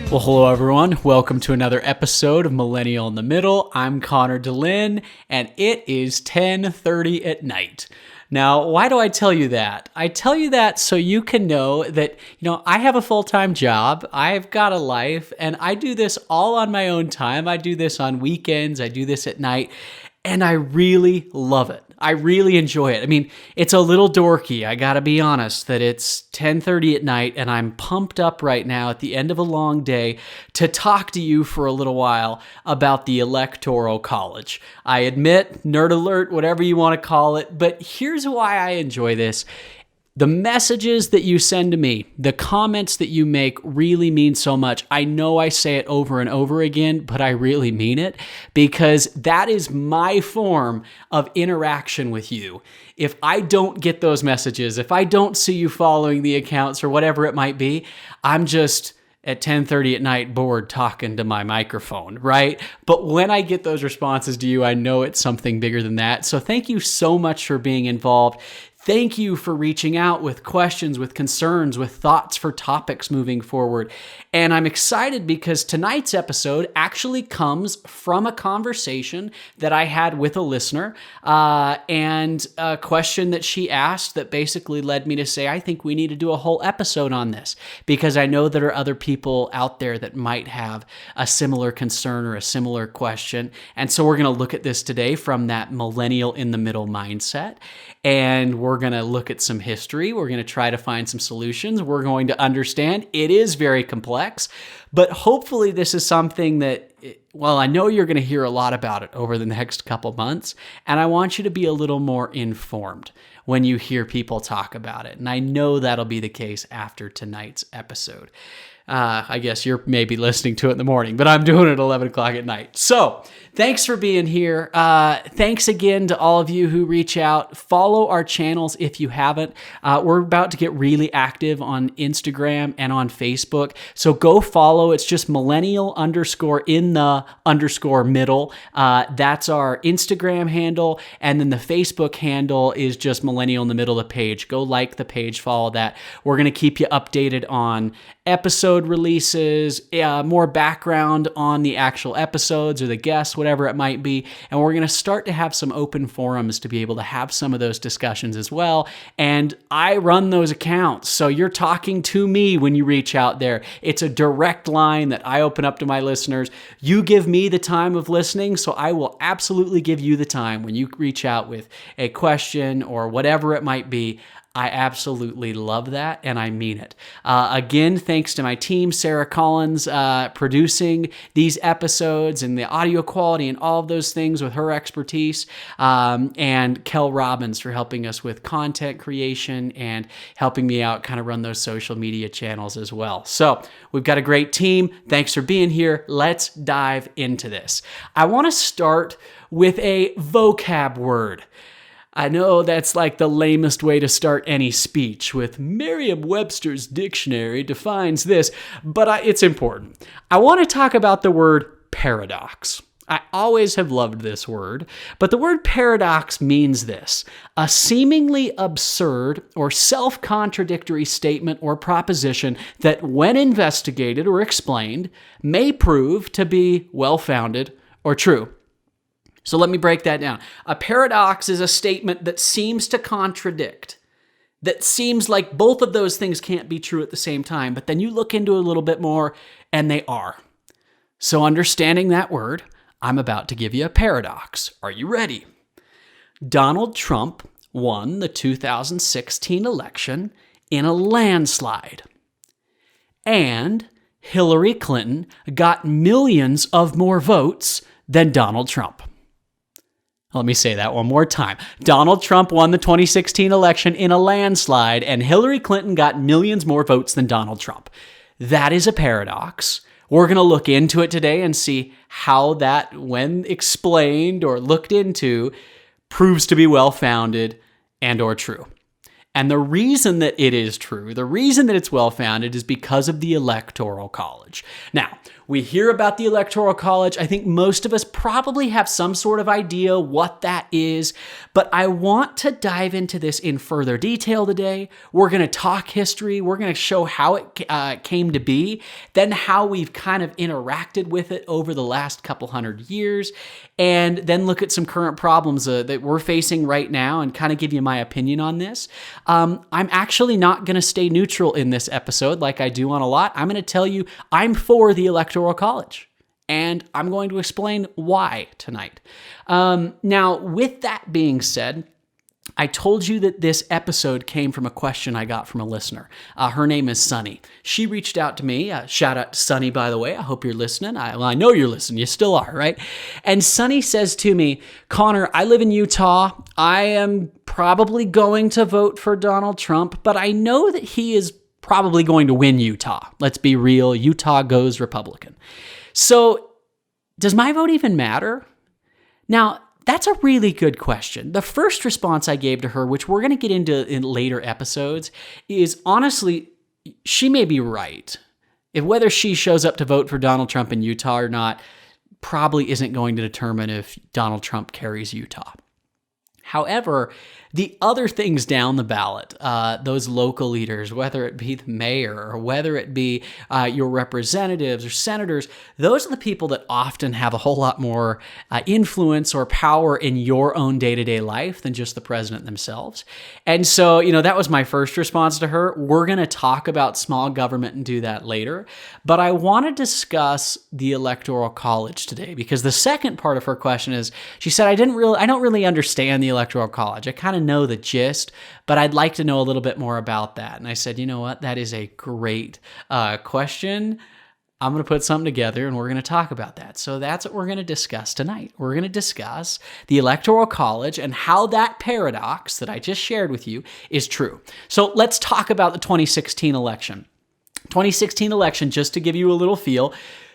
Well, hello everyone. Welcome to another episode of Millennial in the Middle. I'm Connor Dehlin, and it is 10:30 at night. Now, why do I tell you that? I tell you that so you can know that, I have a full-time job, I've got a life, and I do this all on my own time. I do this on weekends, I do this at night, and I really love it. I really enjoy it. I mean, it's a little dorky. I gotta be honest that it's 10:30 at night and I'm pumped up right now at the end of a long day to talk to you for a little while about the Electoral College. I admit, nerd alert, whatever you want to call it, but here's why I enjoy this. The messages that you send to me, the comments that you make really mean so much. I know I say it over and over again, but I really mean it because that is my form of interaction with you. If I don't get those messages, if I don't see you following the accounts or whatever it might be, I'm just at 10:30 at night bored talking to my microphone, right? But when I get those responses to you, I know it's something bigger than that. So thank you so much for being involved. Thank you for reaching out with questions, with concerns, with thoughts for topics moving forward. And I'm excited because tonight's episode actually comes from a conversation that I had with a listener and a question that she asked that basically led me to say, I think we need to do a whole episode on this because I know there are other people out there that might have a similar concern or a similar question. And so we're going to look at this today from that millennial in the middle mindset. And we're going to look at some history. We're going to try to find some solutions. We're going to understand it is very complex, but hopefully this is something that, well, I know you're going to hear a lot about it over the next couple months, and I want you to be a little more informed when you hear people talk about it. And I know that'll be the case after tonight's episode. I guess you're maybe listening to it in the morning, but I'm doing it at 11 o'clock at night. So thanks for being here. Thanks again to all of you who reach out. Follow our channels if you haven't. We're about to get really active on Instagram and on Facebook. So go follow. It's just millennial _ in the _ middle. That's our Instagram handle. And then the Facebook handle is just millennial in the middle of the page. Go like the page, follow that. We're going to keep you updated on episode releases, more background on the actual episodes or the guests, whatever it might be. And we're going to start to have some open forums to be able to have some of those discussions as well. And I run those accounts. So you're talking to me when you reach out there. It's a direct line that I open up to my listeners. You give me the time of listening, so I will absolutely give you the time when you reach out with a question or whatever it might be. I absolutely love that, and I mean it. Again, thanks to my team, Sarah Collins, producing these episodes and the audio quality and all of those things with her expertise, and Kel Robbins for helping us with content creation and helping me out kind of run those social media channels as well. So we've got a great team. Thanks for being here. Let's dive into this. I want to start with a vocab word. I know that's like the lamest way to start any speech with Merriam-Webster's dictionary defines this, but it's important. I want to talk about the word paradox. I always have loved this word, but the word paradox means this: a seemingly absurd or self-contradictory statement or proposition that, when investigated or explained, may prove to be well-founded or true. So let me break that down. A paradox is a statement that seems to contradict, that seems like both of those things can't be true at the same time, but then you look into it a little bit more and they are. So understanding that word, I'm about to give you a paradox. Are you ready? Donald Trump won the 2016 election in a landslide, and Hillary Clinton got millions of more votes than Donald Trump. Let me say that one more time. Donald Trump won the 2016 election in a landslide, and Hillary Clinton got millions more votes than Donald Trump. That is a paradox. We're going to look into it today and see how that, when explained or looked into, proves to be well-founded and or true. And the reason that it is true, the reason that it's well-founded is because of the Electoral College. Now, We hear about the Electoral College. I think most of us probably have some sort of idea what that is, but I want to dive into this in further detail today. We're going to talk history. We're going to show how it came to be, then how we've kind of interacted with it over the last couple hundred years, and then look at some current problems that we're facing right now and kind of give you my opinion on this. I'm actually not going to stay neutral in this episode like I do on a lot. I'm going to tell you I'm for the Electoral College, and I'm going to explain why tonight. Now, with that being said, I told you that this episode came from a question I got from a listener. Her name is Sunny. She reached out to me. Shout out to Sunny, by the way. I hope you're listening. I know you're listening. You still are, right? And Sunny says to me, Connor, I live in Utah. I am probably going to vote for Donald Trump, but I know that he is probably going to win Utah. Let's be real. Utah goes Republican. So does my vote even matter? Now, that's a really good question. The first response I gave to her, which we're going to get into in later episodes, is honestly, she may be right. If whether she shows up to vote for Donald Trump in Utah or not probably isn't going to determine if Donald Trump carries Utah. However, the other things down the ballot, those local leaders, whether it be the mayor or whether it be your representatives or senators, those are the people that often have a whole lot more influence or power in your own day-to-day life than just the president themselves. And so, that was my first response to her. We're going to talk about small government and do that later. But I want to discuss the Electoral College today because the second part of her question is, she said, I don't really understand the Electoral College. I kind of know the gist, but I'd like to know a little bit more about that. And I said, you know what? That is a great question. I'm going to put something together and we're going to talk about that. So that's what we're going to discuss tonight. We're going to discuss the Electoral College and how that paradox that I just shared with you is true. So let's talk about the 2016 election. 2016 election, just to give you a little feel,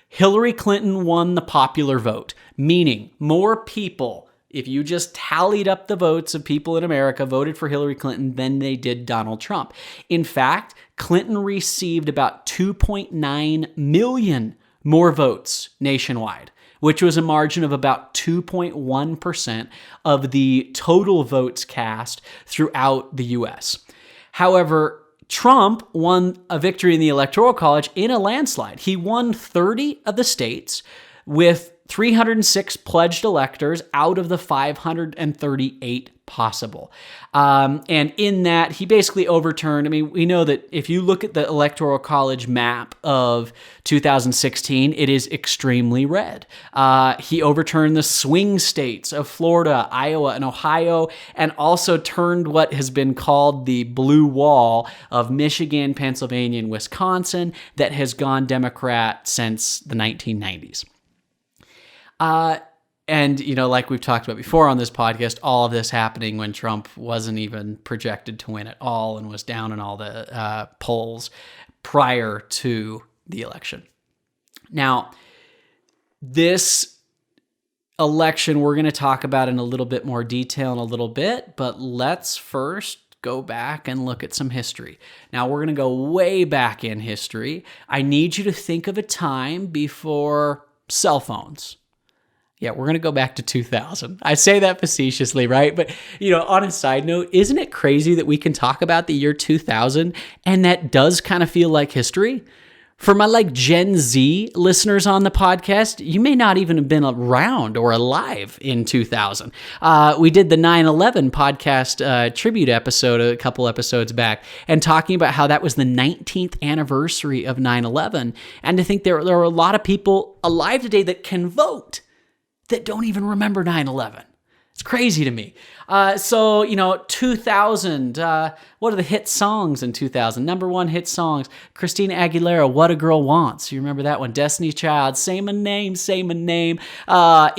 Hillary Clinton won the popular vote, meaning more people, if you just tallied up the votes of people in America, voted for Hillary Clinton than they did Donald Trump. In fact, Clinton received about 2.9 million more votes nationwide, which was a margin of about 2.1% of the total votes cast throughout the U.S. However, Trump won a victory in the Electoral College in a landslide. He won 30 of the states with 306 pledged electors out of the 538 possible. And in that, he basically overturned, we know that if you look at the Electoral College map of 2016, it is extremely red. He overturned the swing states of Florida, Iowa, and Ohio, and also turned what has been called the blue wall of Michigan, Pennsylvania, and Wisconsin that has gone Democrat since the 1990s. And, like we've talked about before on this podcast, all of this happening when Trump wasn't even projected to win at all and was down in all the polls prior to the election. Now, this election we're going to talk about in a little bit more detail in a little bit, but let's first go back and look at some history. Now, we're going to go way back in history. I need you to think of a time before cell phones. Yeah, we're going to go back to 2000. I say that facetiously, right? But, on a side note, isn't it crazy that we can talk about the year 2000 and that does kind of feel like history? For my Gen Z listeners on the podcast, you may not even have been around or alive in 2000. We did the 9/11 podcast tribute episode a couple episodes back and talking about how that was the 19th anniversary of 9/11. And to think there are a lot of people alive today that can vote that don't even remember 9/11. It's crazy to me. 2000, what are the hit songs in 2000? Number one hit songs, Christina Aguilera, What a Girl Wants. You remember that one? Destiny's Child, Say My Name, Say My Name.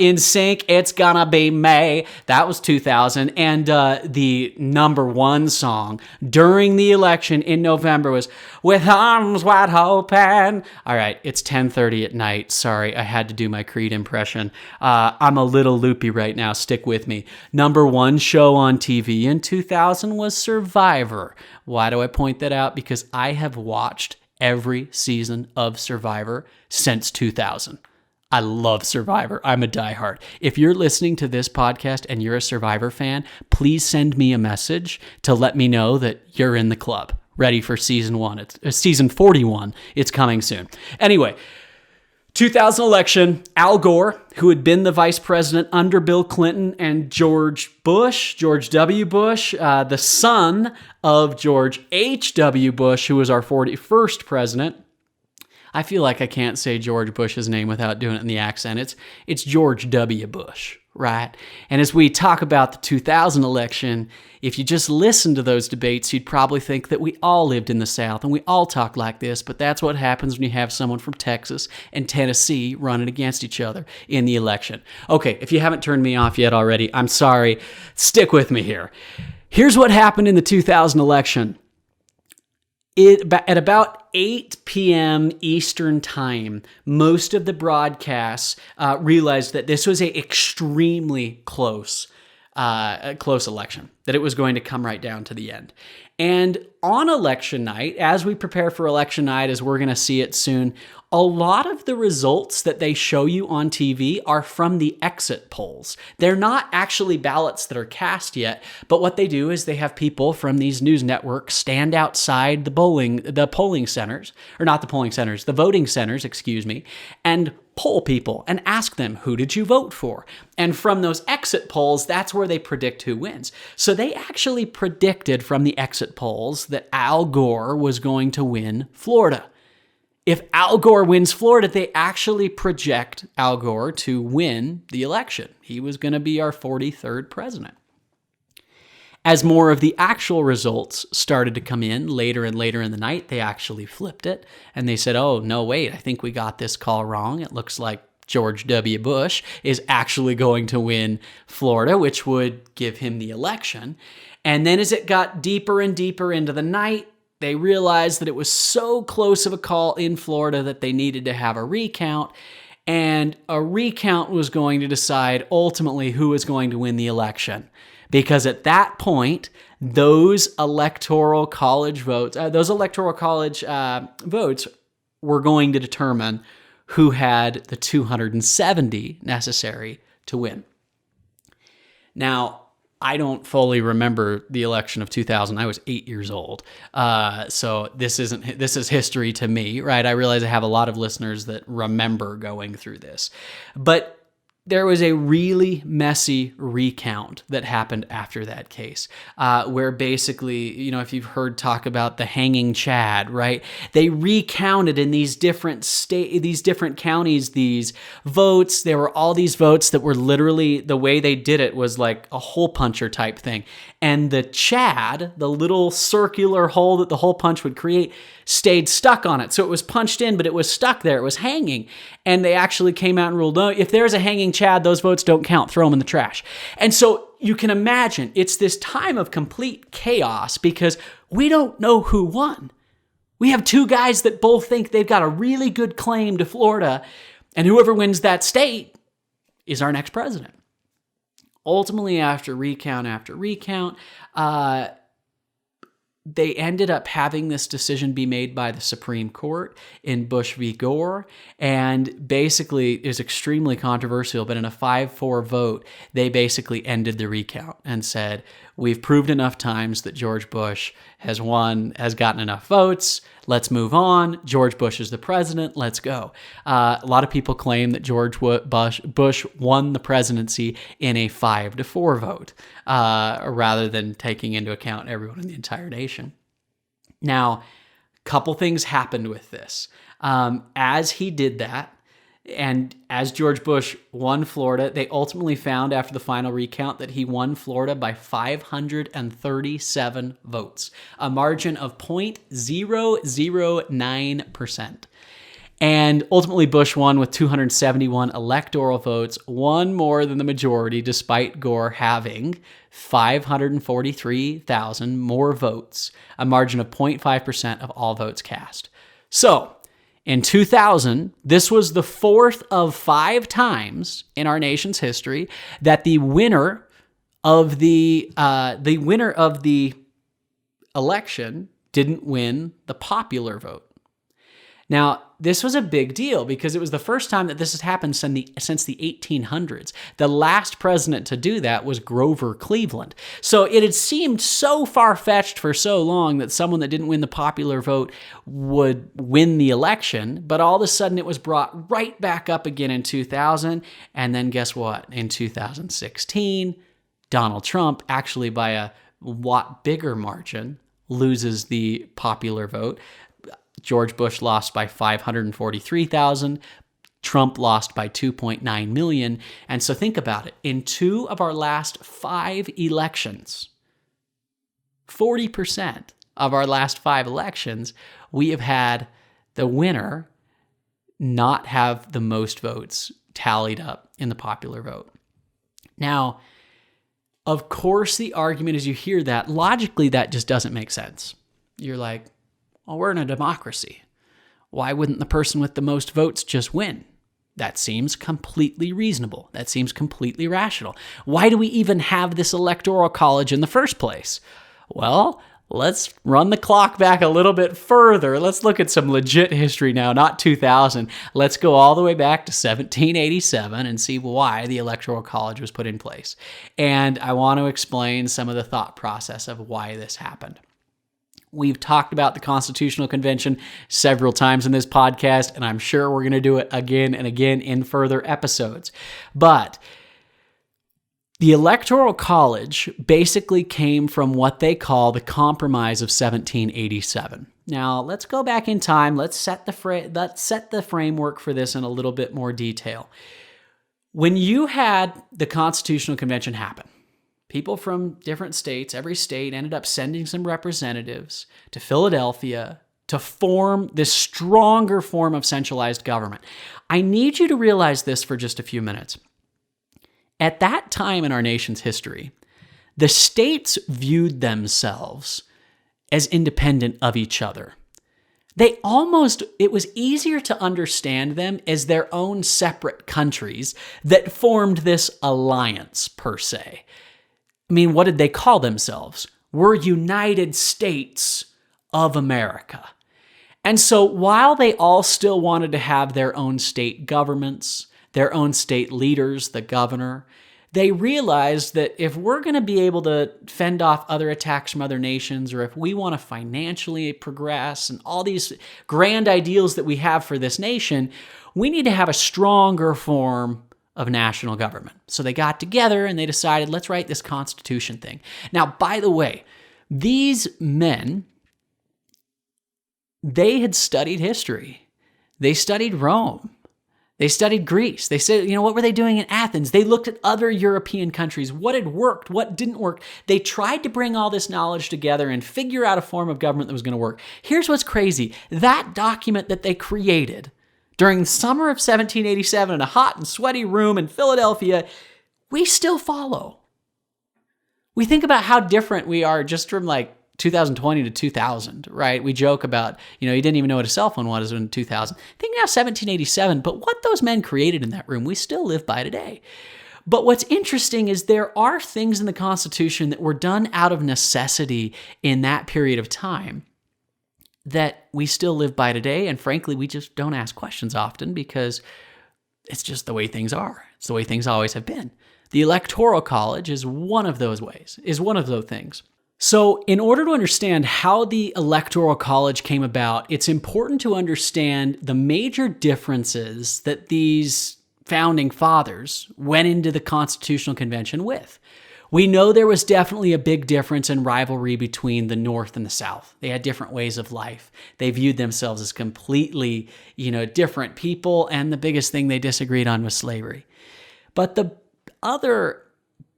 In Sync, It's Gonna Be May. That was 2000. And the number one song during the election in November was With Arms Wide Open. All right, it's 10:30 at night. Sorry, I had to do my Creed impression. I'm a little loopy right now. Stick with me. Number one show on TV in 2000 was Survivor. Why do I point that out? Because I have watched every season of Survivor since 2000. I love Survivor. I'm a diehard. If you're listening to this podcast and you're a Survivor fan, please send me a message to let me know that you're in the club, ready for season 1. It's season 41. It's coming soon. Anyway, 2000 election, Al Gore, who had been the vice president under Bill Clinton, and George W. Bush, the son of George H.W. Bush, who was our 41st president. I feel like I can't say George Bush's name without doing it in the accent. It's George W. Bush, right? And as we talk about the 2000 election, if you just listen to those debates, you'd probably think that we all lived in the South and we all talk like this, but that's what happens when you have someone from Texas and Tennessee running against each other in the election. Okay, if you haven't turned me off yet already, I'm sorry. Stick with me here. Here's what happened in the 2000 election. At about 8 p.m. Eastern time, most of the broadcasts realized that this was a extremely close election, that it was going to come right down to the end. And on election night, as we prepare for election night, as we're going to see it soon, a lot of the results that they show you on TV are from the exit polls. They're not actually ballots that are cast yet, but what they do is they have people from these news networks stand outside the voting centers, and poll people and ask them, who did you vote for? And from those exit polls, that's where they predict who wins. So they actually predicted from the exit polls that Al Gore was going to win Florida. If Al Gore wins Florida, they actually project Al Gore to win the election. He was going to be our 43rd president. As more of the actual results started to come in later and later in the night, they actually flipped it. And they said, oh, no, wait, I think we got this call wrong. It looks like George W. Bush is actually going to win Florida, which would give him the election. And then as it got deeper and deeper into the night, they realized that it was so close of a call in Florida that they needed to have a recount. And a recount was going to decide ultimately who was going to win the election. Because at that point, those electoral college votes were going to determine who had the 270 necessary to win. Now, I don't fully remember the election of 2000. I was 8 years old. So this is history to me, right? I realize I have a lot of listeners that remember going through this. But there was a really messy recount that happened after that case, where basically, if you've heard talk about the hanging Chad, right? They recounted in these different counties, these votes. There were all these votes that were literally, the way they did it was like a hole puncher type thing. And the Chad, the little circular hole that the hole punch would create, stayed stuck on it. So it was punched in, but it was stuck there. It was hanging. And they actually came out and ruled, no, if there's a hanging Chad, those votes don't count. Throw them in the trash. And so you can imagine it's this time of complete chaos because we don't know who won. We have two guys that both think they've got a really good claim to Florida, and whoever wins that state is our next president. Ultimately, after recount, they ended up having this decision be made by the Supreme Court in Bush v. Gore, and basically it was extremely controversial, but in a 5-4 vote, they basically ended the recount and said, we've proved enough times that George Bush has gotten enough votes, let's move on. George Bush is the president, let's go. A lot of people claim that George Bush won the presidency in a 5-4 vote, rather than taking into account everyone in the entire nation. Now, a couple things happened with this. As he did that, and as George Bush won Florida, they ultimately found after the final recount that he won Florida by 537 votes, a margin of 0.009%. And ultimately, Bush won with 271 electoral votes, one more than the majority, despite Gore having 543,000 more votes, a margin of 0.5% of all votes cast. So, in 2000, this was the fourth of 5 times in our nation's history that the winner of the election didn't win the popular vote. Now, this was a big deal because it was the first time that this has happened since the 1800s. The last president to do that was Grover Cleveland. So it had seemed so far-fetched for so long that someone that didn't win the popular vote would win the election, but all of a sudden it was brought right back up again in 2000, and then guess what? In 2016, Donald Trump, actually by a lot bigger margin, loses the popular vote. George Bush lost by 543,000. Trump lost by 2.9 million. And so think about it. In 2 of our last 5 elections, 40% of our last 5 elections, we have had the winner not have the most votes tallied up in the popular vote. Now, of course, the argument is you hear that, logically, that just doesn't make sense. You're like, well, we're in a democracy. Why wouldn't the person with the most votes just win? That seems completely reasonable. That seems completely rational. Why do we even have this electoral college in the first place? Well, let's run the clock back a little bit further. Let's look at some legit history now, not 2000. Let's go all the way back to 1787 and see why the electoral college was put in place. And I want to explain some of the thought process of why this happened. We've talked about the Constitutional Convention several times in this podcast, and I'm sure we're going to do it again and again in further episodes. But the Electoral College basically came from what they call the Compromise of 1787. Now, let's go back in time. Let's set the framework for this in a little bit more detail. When you had the Constitutional Convention happen, people from different states, every state ended up sending some representatives to Philadelphia to form this stronger form of centralized government. I need you to realize this for just a few minutes. At that time in our nation's history, the states viewed themselves as independent of each other. It was easier to understand them as their own separate countries that formed this alliance, per se. I mean, what did they call themselves? We're United States of America. And so while they all still wanted to have their own state governments, their own state leaders, the governor, they realized that if we're going to be able to fend off other attacks from other nations, or if we want to financially progress and all these grand ideals that we have for this nation, we need to have a stronger form of national government. So they got together and they decided, let's write this Constitution thing. Now, by the way, these men, they had studied history. They studied Rome. They studied Greece. They said, what were they doing in Athens? They looked at other European countries, what had worked, what didn't work. They tried to bring all this knowledge together and figure out a form of government that was going to work. Here's what's crazy. That document that they created during the summer of 1787 in a hot and sweaty room in Philadelphia, we still follow. We think about how different we are just from 2020 to 2000, right? We joke about, you didn't even know what a cell phone was in 2000. Think now 1787, but what those men created in that room, we still live by today. But what's interesting is there are things in the Constitution that were done out of necessity in that period of time that we still live by today, and frankly, we just don't ask questions often because it's just the way things are. It's the way things always have been. The Electoral College is one of those things. So in order to understand how the Electoral College came about, it's important to understand the major differences that these founding fathers went into the Constitutional Convention with. We know there was definitely a big difference in rivalry between the North and the South. They had different ways of life. They viewed themselves as completely, different people, and the biggest thing they disagreed on was slavery. But the other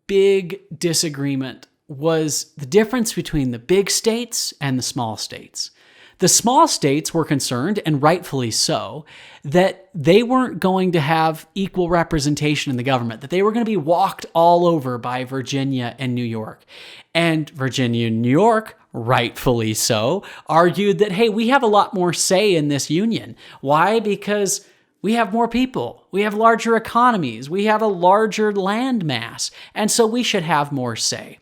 big disagreement was the difference between the big states and the small states. The small states were concerned, and rightfully so, that they weren't going to have equal representation in the government, that they were going to be walked all over by Virginia and New York. And Virginia and New York, rightfully so, argued that, hey, we have a lot more say in this union. Why? Because we have more people, we have larger economies, we have a larger land mass, and so we should have more say.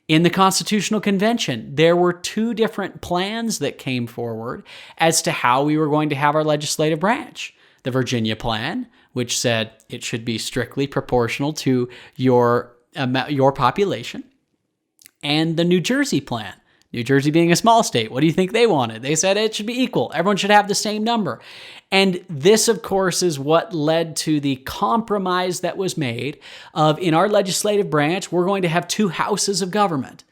In the Constitutional Convention, there were two different plans that came forward as to how we were going to have our legislative branch. The Virginia plan, which said it should be strictly proportional to your population, and the New Jersey plan. New Jersey being a small state, what do you think they wanted? They said it should be equal. Everyone should have the same number. And this, of course, is what led to the compromise that was made of, in our legislative branch, we're going to have two houses of government.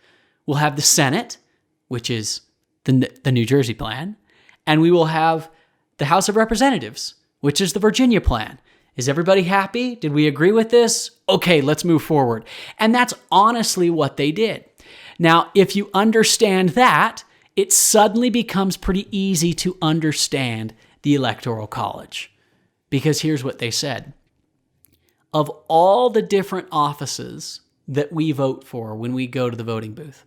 We'll have the Senate, which is the New Jersey plan, and we will have the House of Representatives, which is the Virginia plan. Is everybody happy? Did we agree with this? Okay, let's move forward. And that's honestly what they did. Now, if you understand that, it suddenly becomes pretty easy to understand the Electoral College. Because here's what they said. Of all the different offices that we vote for when we go to the voting booth,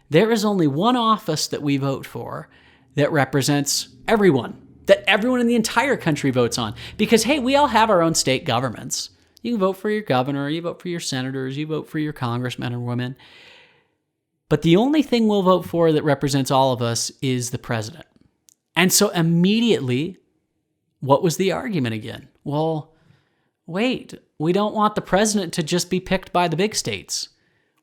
there is only one office that we vote for that represents everyone, that everyone in the entire country votes on. Because, hey, we all have our own state governments. You can vote for your governor, you vote for your senators, you vote for your congressmen or women. But the only thing we'll vote for that represents all of us is the president. And so immediately, what was the argument again? Well, wait, we don't want the president to just be picked by the big states.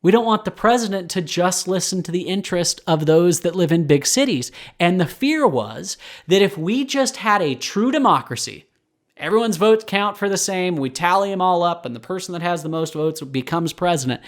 We don't want the president to just listen to the interest of those that live in big cities. And the fear was that if we just had a true democracy, everyone's votes count for the same, we tally them all up, and the person that has the most votes becomes president,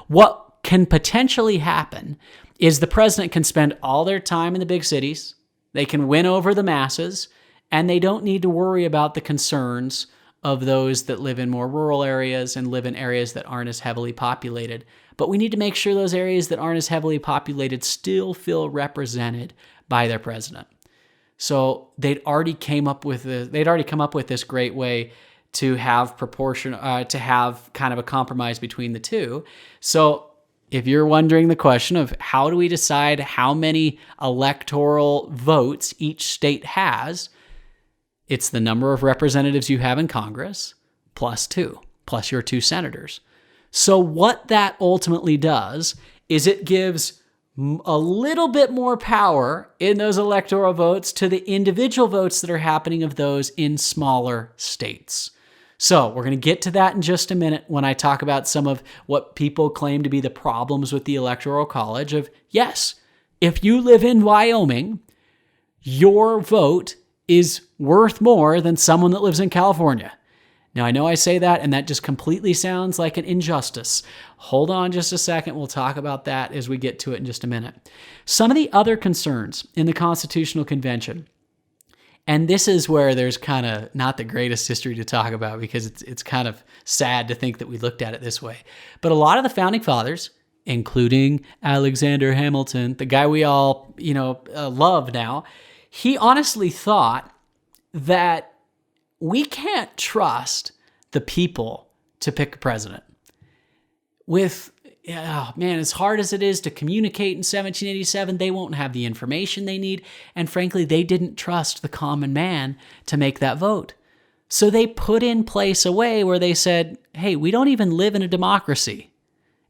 what can potentially happen is the president can spend all their time in the big cities, they can win over the masses, and they don't need to worry about the concerns of those that live in more rural areas and live in areas that aren't as heavily populated. But we need to make sure those areas that aren't as heavily populated still feel represented by their president. So they'd already come up with this great way to have to have kind of a compromise between the two. So if you're wondering the question of how do we decide how many electoral votes each state has, it's the number of representatives you have in Congress plus your two senators. So what that ultimately does is it gives a little bit more power in those electoral votes to the individual votes that are happening of those in smaller states. So we're going to get to that in just a minute when I talk about some of what people claim to be the problems with the Electoral College of, yes, if you live in Wyoming, your vote is worth more than someone that lives in California. Now, I know I say that, and that just completely sounds like an injustice. Hold on just a second. We'll talk about that as we get to it in just a minute. Some of the other concerns in the Constitutional Convention, and this is where there's kind of not the greatest history to talk about because it's kind of sad to think that we looked at it this way. But a lot of the founding fathers, including Alexander Hamilton, the guy we all love now, he honestly thought that we can't trust the people to pick a president. As hard as it is to communicate in 1787, they won't have the information they need. And frankly, they didn't trust the common man to make that vote. So they put in place a way where they said, hey, we don't even live in a democracy.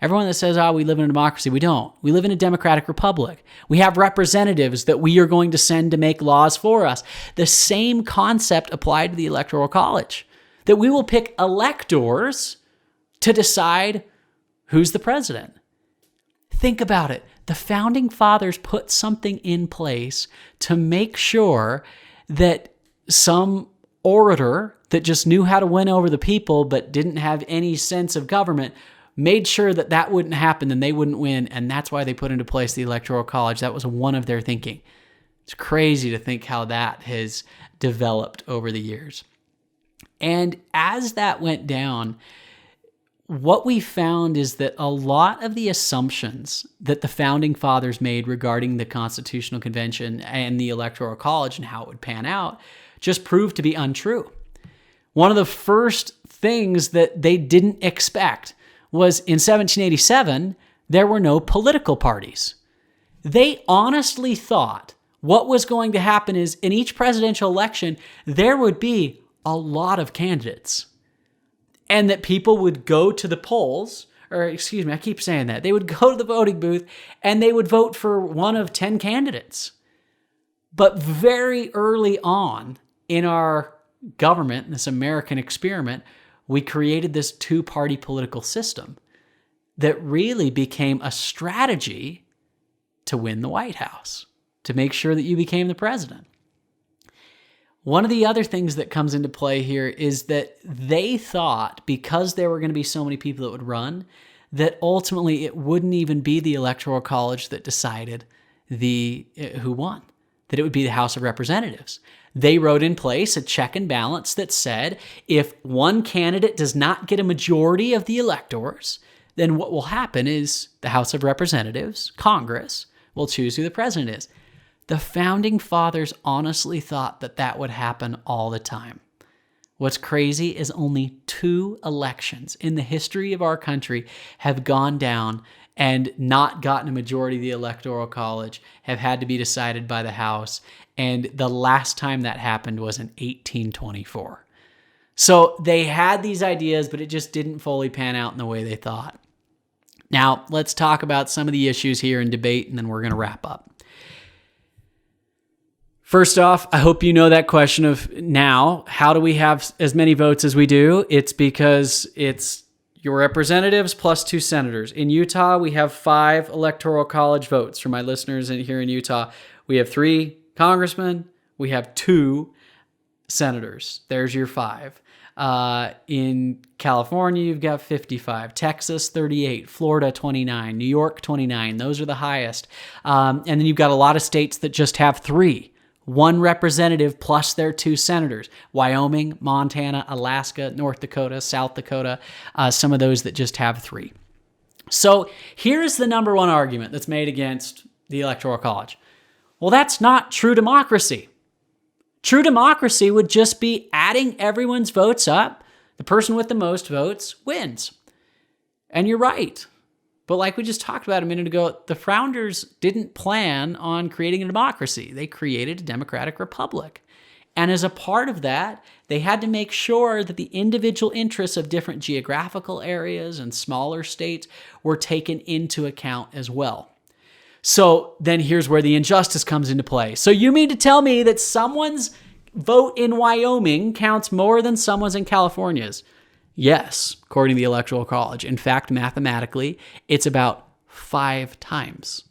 Everyone that says, we live in a democracy, we don't. We live in a democratic republic. We have representatives that we are going to send to make laws for us. The same concept applied to the Electoral College, that we will pick electors to decide who's the president. Think about it. The founding fathers put something in place to make sure that some orator that just knew how to win over the people but didn't have any sense of government made sure that that wouldn't happen and they wouldn't win, and that's why they put into place the Electoral College. That was one of their thinking. It's crazy to think how that has developed over the years. And as that went down, what we found is that a lot of the assumptions that the founding fathers made regarding the Constitutional Convention and the Electoral College and how it would pan out just proved to be untrue. One of the first things that they didn't expect was in 1787, there were no political parties. They honestly thought what was going to happen is in each presidential election, there would be a lot of candidates. And that people would go to the polls or excuse me, I keep saying that. They would go to the voting booth and they would vote for one of 10 candidates. But very early on in our government, this American experiment, we created this two-party political system that really became a strategy to win the White House, to make sure that you became the president. One of the other things that comes into play here is that they thought, because there were going to be so many people that would run, that ultimately it wouldn't even be the Electoral College that decided who won, that it would be the House of Representatives. They wrote in place a check and balance that said, if one candidate does not get a majority of the electors, then what will happen is the House of Representatives, Congress, will choose who the president is. The founding fathers honestly thought that that would happen all the time. What's crazy is only 2 elections in the history of our country have gone down and not gotten a majority of the Electoral College, have had to be decided by the House. And the last time that happened was in 1824. So they had these ideas, but it just didn't fully pan out in the way they thought. Now, let's talk about some of the issues here in debate, and then we're going to wrap up. First off, I hope you know that question of now, how do we have as many votes as we do? It's because it's your representatives plus 2 senators. In Utah, we have 5 Electoral College votes. For my listeners here in Utah, we have 3 congressmen, we have 2 senators. There's your 5. In California, you've got 55, Texas, 38, Florida, 29, New York, 29. Those are the highest. And then you've got a lot of states that just have 3. 1 representative plus their 2 senators. Wyoming, Montana, Alaska, North Dakota, South Dakota, some of those that just have 3. So here's the number one argument that's made against the Electoral College. Well, that's not true democracy. True democracy would just be adding everyone's votes up. The person with the most votes wins. And you're right. But like we just talked about a minute ago, the founders didn't plan on creating a democracy. They created a democratic republic. And as a part of that, they had to make sure that the individual interests of different geographical areas and smaller states were taken into account as well. So then here's where the injustice comes into play. So you mean to tell me that someone's vote in Wyoming counts more than someone's in California's? Yes, according to the Electoral College. In fact, mathematically, it's about 5 times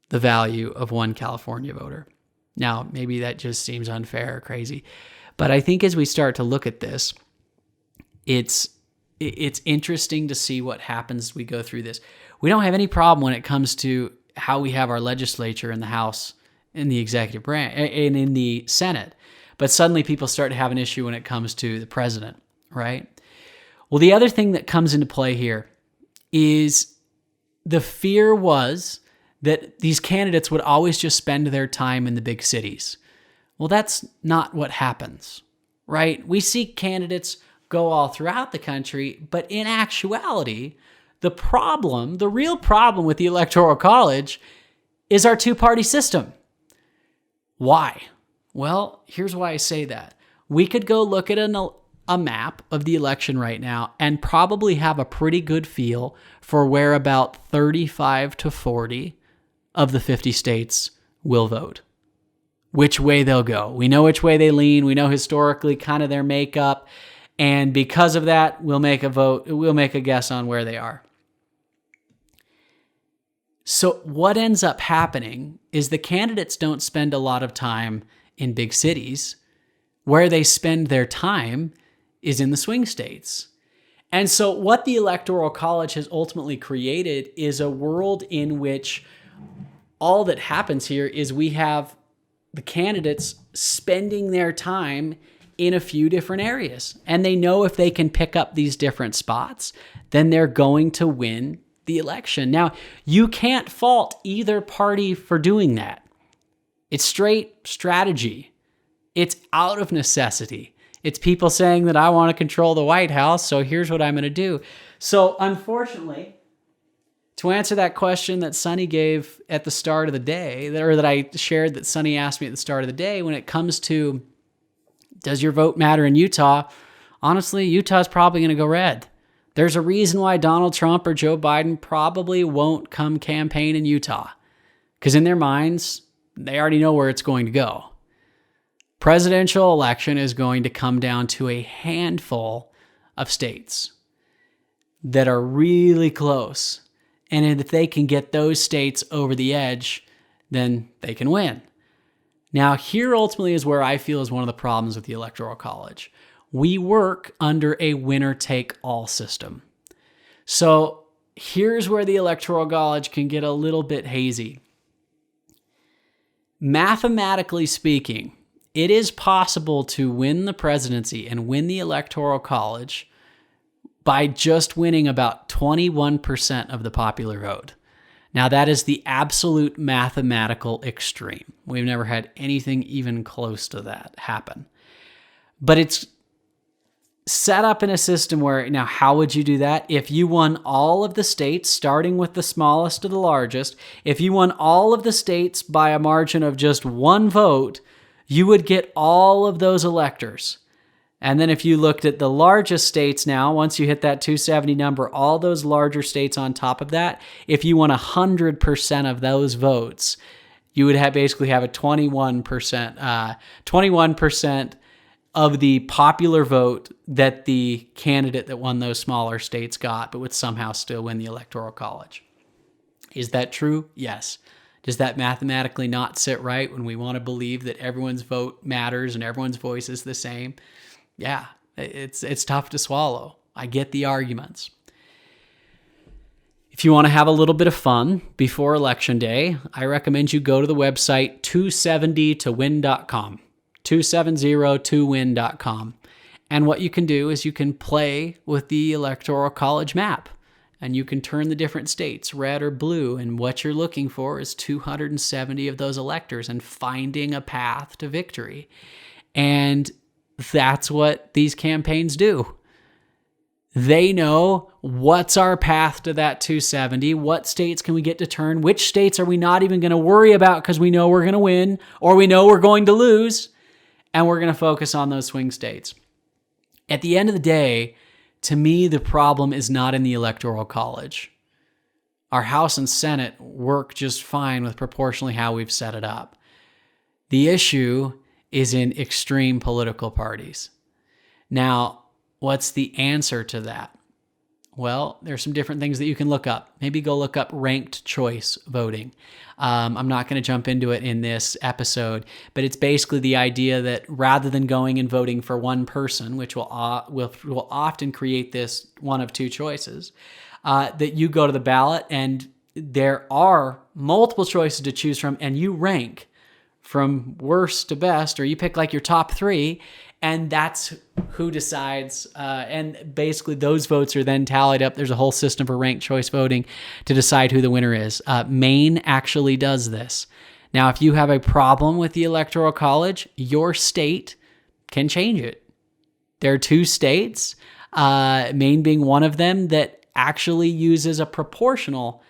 the value of one California voter. Now, maybe that just seems unfair or crazy, but I think as we start to look at this, it's interesting to see what happens as we go through this. We don't have any problem when it comes to how we have our legislature in the House, in the executive branch, and in the Senate, but suddenly people start to have an issue when it comes to the president, right? Well, the other thing that comes into play here is the fear was that these candidates would always just spend their time in the big cities. Well, that's not what happens, right? We see candidates go all throughout the country, but in actuality, the real problem with the Electoral College is our 2-party system. Why? Well, here's why I say that. We could go look at a map of the election right now and probably have a pretty good feel for where about 35 to 40 of the 50 states will vote, which way they'll go. We know which way they lean. We know historically kind of their makeup. And because of that, we'll make a guess on where they are. So what ends up happening is the candidates don't spend a lot of time in big cities. Where they spend their time is in the swing states. And so what the Electoral College has ultimately created is a world in which all that happens here is we have the candidates spending their time in a few different areas. And they know if they can pick up these different spots, then they're going to win the election. Now, you can't fault either party for doing that. It's straight strategy. It's out of necessity. It's people saying that I want to control the White House, so here's what I'm going to do. So unfortunately, to answer that question that Sonny gave at the start of the day, or that I shared that Sonny asked me at the start of the day, when it comes to does your vote matter in Utah, honestly, Utah's probably going to go red. There's a reason why Donald Trump or Joe Biden probably won't come campaign in Utah, because in their minds, they already know where it's going to go. Presidential election is going to come down to a handful of states that are really close. And if they can get those states over the edge, then they can win. Now, here ultimately is where I feel is one of the problems with the Electoral College. We work under a winner-take-all system. So here's where the Electoral College can get a little bit hazy. Mathematically speaking, it is possible to win the presidency and win the Electoral College by just winning about 21% of the popular vote. Now, that is the absolute mathematical extreme. We've never had anything even close to that happen. But it's set up in a system where, now, how would you do that? If you won all of the states, starting with the smallest to the largest, if you won all of the states by a margin of just one vote, you would get all of those electors. And then if you looked at the largest states now, once you hit that 270 number, all those larger states on top of that, if you won 100% of those votes, you would basically have a 21% of the popular vote that the candidate that won those smaller states got, but would somehow still win the Electoral College. Is that true? Yes. Does that mathematically not sit right when we want to believe that everyone's vote matters and everyone's voice is the same? Yeah, it's tough to swallow. I get the arguments. If you want to have a little bit of fun before Election Day, I recommend you go to the website 270towin.com, 270towin.com. And what you can do is you can play with the Electoral College map, and you can turn the different states red or blue, and what you're looking for is 270 of those electors and finding a path to victory. And that's what these campaigns do. They know what's our path to that 270, what states can we get to turn, which states are we not even going to worry about because we know we're going to win or we know we're going to lose, and we're going to focus on those swing states. At the end of the day, to me, the problem is not in the Electoral College. Our House and Senate work just fine with proportionally how we've set it up. The issue is in extreme political parties. Now, what's the answer to that? Well, there's some different things that you can look up. Maybe go look up ranked choice voting. I'm not going to jump into it in this episode, but it's basically the idea that rather than going and voting for one person, which will often create this one of two choices, that you go to the ballot and there are multiple choices to choose from, and you rank from worst to best, or you pick like your top three, and that's who decides. And basically those votes are then tallied up. There's a whole system for ranked choice voting to decide who the winner is. Maine actually does this. Now, if you have a problem with the Electoral College, your state can change it. There are two states, Maine being one of them, that actually uses a proportional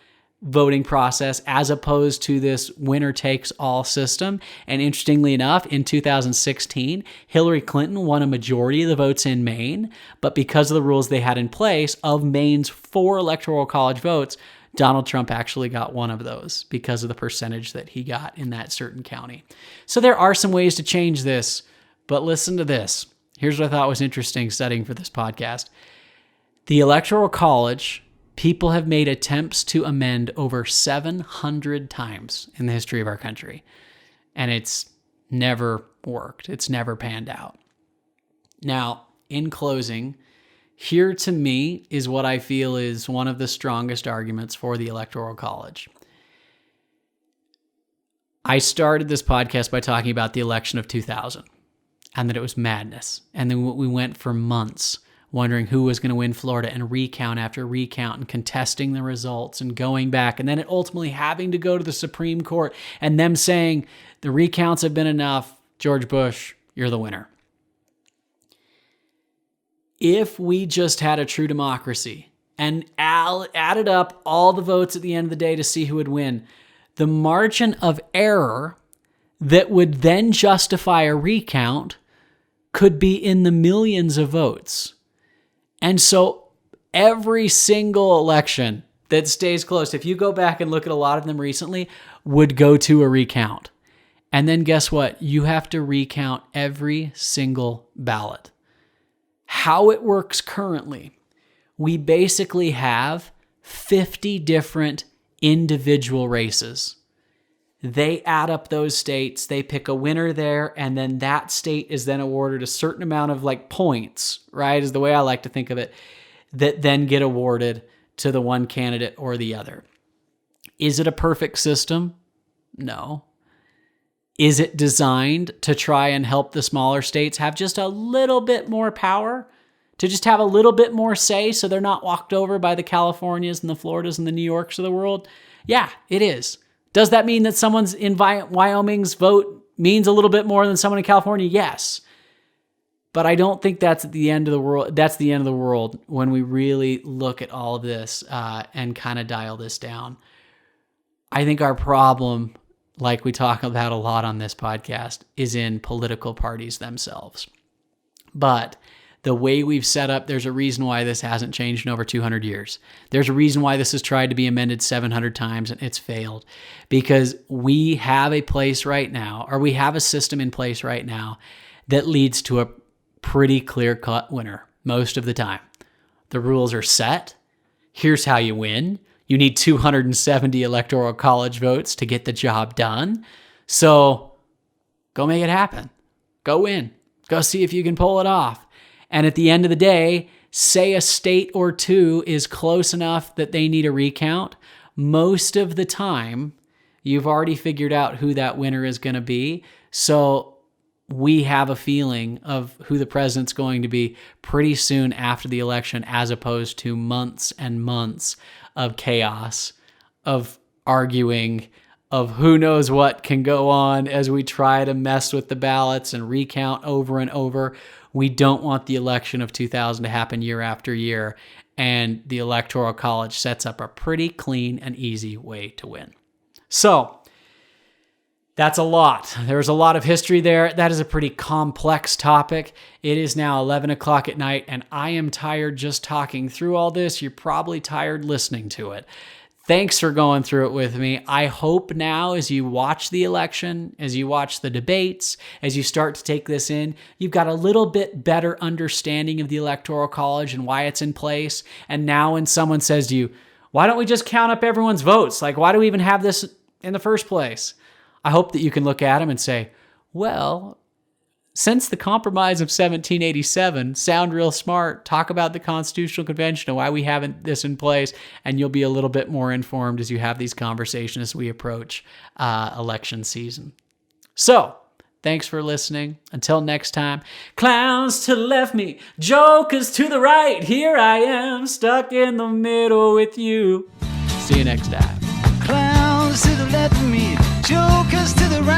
voting process as opposed to this winner-takes-all system. And interestingly enough, in 2016, Hillary Clinton won a majority of the votes in Maine, but because of the rules they had in place, of Maine's 4 Electoral College votes, Donald Trump actually got one of those because of the percentage that he got in that certain county. So there are some ways to change this, but listen to this. Here's what I thought was interesting studying for this podcast. The Electoral College, people have made attempts to amend over 700 times in the history of our country, and it's never worked. It's never panned out. Now, in closing, here to me is what I feel is one of the strongest arguments for the Electoral College. I started this podcast by talking about the election of 2000 and that it was madness. And then we went for months wondering who was going to win Florida, and recount after recount, and contesting the results and going back, and then it ultimately having to go to the Supreme Court and them saying the recounts have been enough. George Bush, you're the winner. If we just had a true democracy and added up all the votes at the end of the day to see who would win, the margin of error that would then justify a recount could be in the millions of votes. And so every single election that stays close, if you go back and look at a lot of them recently, would go to a recount. And then guess what? You have to recount every single ballot. How it works currently, we basically have 50 different individual races. They add up those states, they pick a winner there, and then that state is then awarded a certain amount of like points, right? Is the way I like to think of it, that then get awarded to the one candidate or the other. Is it a perfect system? No. Is it designed to try and help the smaller states have just a little bit more power? To just have a little bit more say so they're not walked over by the Californias and the Floridas and the New Yorks of the world? Yeah, it is. Does that mean that someone's in Wyoming's vote means a little bit more than someone in California? Yes. But I don't think that's at the end of the world. That's the end of the world when we really look at all of this and kind of dial this down. I think our problem, like we talk about a lot on this podcast, is in political parties themselves. But the way we've set up, there's a reason why this hasn't changed in over 200 years. There's a reason why this has tried to be amended 700 times and it's failed. Because we have a place right now, or we have a system in place right now that leads to a pretty clear-cut winner most of the time. The rules are set. Here's how you win. You need 270 Electoral College votes to get the job done. So go make it happen. Go win. Go see if you can pull it off. And at the end of the day, say a state or two is close enough that they need a recount. Most of the time, you've already figured out who that winner is going to be. So we have a feeling of who the president's going to be pretty soon after the election, as opposed to months and months of chaos, of arguing, of who knows what can go on as we try to mess with the ballots and recount over and over. We don't want the election of 2000 to happen year after year, and the Electoral College sets up a pretty clean and easy way to win. So that's a lot. There's a lot of history there. That is a pretty complex topic. It is now 11 o'clock at night, and I am tired just talking through all this. You're probably tired listening to it. Thanks for going through it with me. I hope now, as you watch the election, as you watch the debates, as you start to take this in, you've got a little bit better understanding of the Electoral College and why it's in place. And now when someone says to you, why don't we just count up everyone's votes? Like, why do we even have this in the first place? I hope that you can look at them and say, well, since the Compromise of 1787, sound real smart, talk about the Constitutional Convention and why we haven't this in place, and you'll be a little bit more informed as you have these conversations as we approach election season. So, thanks for listening. Until next time, clowns to the left me, jokers to the right, here I am, stuck in the middle with you. See you next time. Clowns to the left of me, jokers to the right.